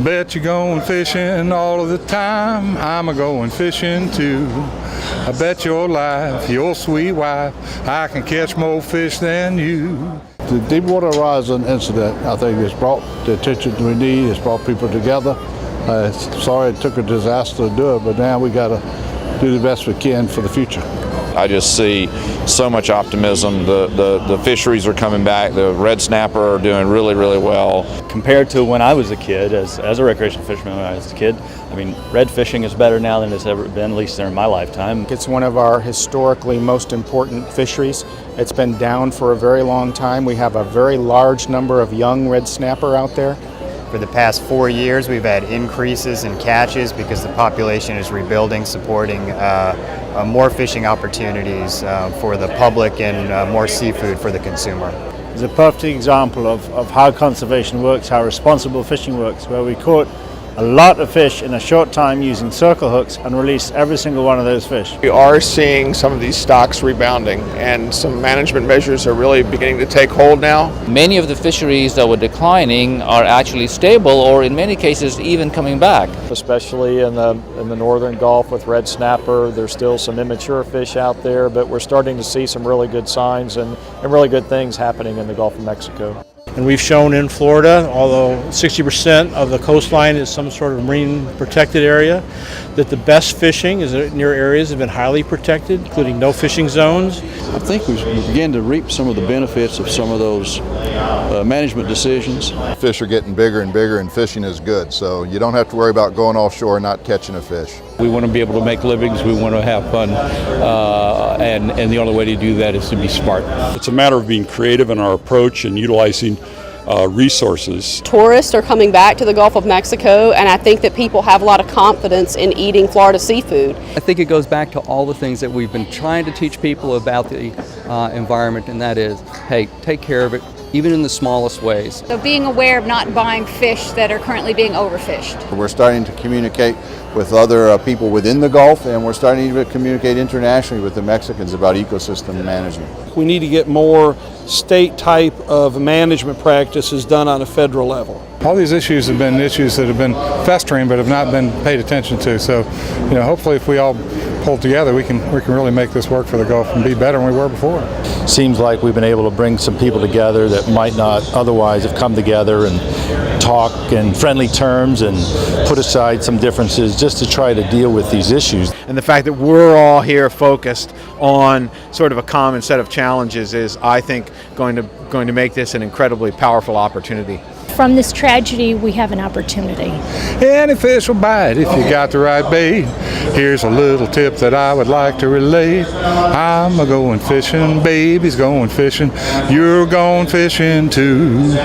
Bet you're going fishing all of the time. I'm a-going fishing too. I bet your life, your sweet wife, I can catch more fish than you. The Deepwater Horizon incident, I think, has brought the attention we need. It's brought people together. Sorry it took a disaster to do it, but now we got to do the best we can for the future. I just see so much optimism. The fisheries are coming back. The red snapper are doing really, really well. Compared to when I was a kid, as a recreational fisherman when I was a kid, I mean, red fishing is better now than it's ever been, at least in my lifetime. It's one of our historically most important fisheries. It's been down for a very long time. We have a very large number of young red snapper out there. For the past 4 years, we've had increases in catches because the population is rebuilding, supporting more fishing opportunities for the public and more seafood for the consumer. It's a perfect example of how conservation works, how responsible fishing works, where we caught a lot of fish in a short time using circle hooks and released every single one of those fish. We are seeing some of these stocks rebounding, and some management measures are really beginning to take hold now. Many of the fisheries that were declining are actually stable, or in many cases even coming back. Especially in the northern Gulf with red snapper, there's still some immature fish out there, but we're starting to see some really good signs and really good things happening in the Gulf of Mexico. And we've shown in Florida, although 60% of the coastline is some sort of marine protected area, that the best fishing is near areas that have been highly protected, including no fishing zones. I think we begin to reap some of the benefits of some of those management decisions. Fish are getting bigger and bigger, and fishing is good, so you don't have to worry about going offshore and not catching a fish. We want to be able to make livings, we want to have fun, and the only way to do that is to be smart. It's a matter of being creative in our approach and utilizing resources. Tourists are coming back to the Gulf of Mexico, and I think that people have a lot of confidence in eating Florida seafood. I think it goes back to all the things that we've been trying to teach people about the environment, and that is, hey, take care of it, even in the smallest ways. So being aware of not buying fish that are currently being overfished. We're starting to communicate with other people within the Gulf, and we're starting to communicate internationally with the Mexicans about ecosystem management. We need to get more state type of management practices done on a federal level. All these issues have been issues that have been festering but have not been paid attention to. So, hopefully if we all pull together, we can really make this work for the Gulf and be better than we were before. Seems like we've been able to bring some people together that might not otherwise have come together and talk in friendly terms and put aside some differences just to try to deal with these issues. And the fact that we're all here focused on sort of a common set of challenges is, I think, going to make this an incredibly powerful opportunity. From this tragedy, we have an opportunity. Any fish will bite if you got the right bait. Here's a little tip that I would like to relate. I'm a-going fishing, baby's going fishing, you're going fishing too.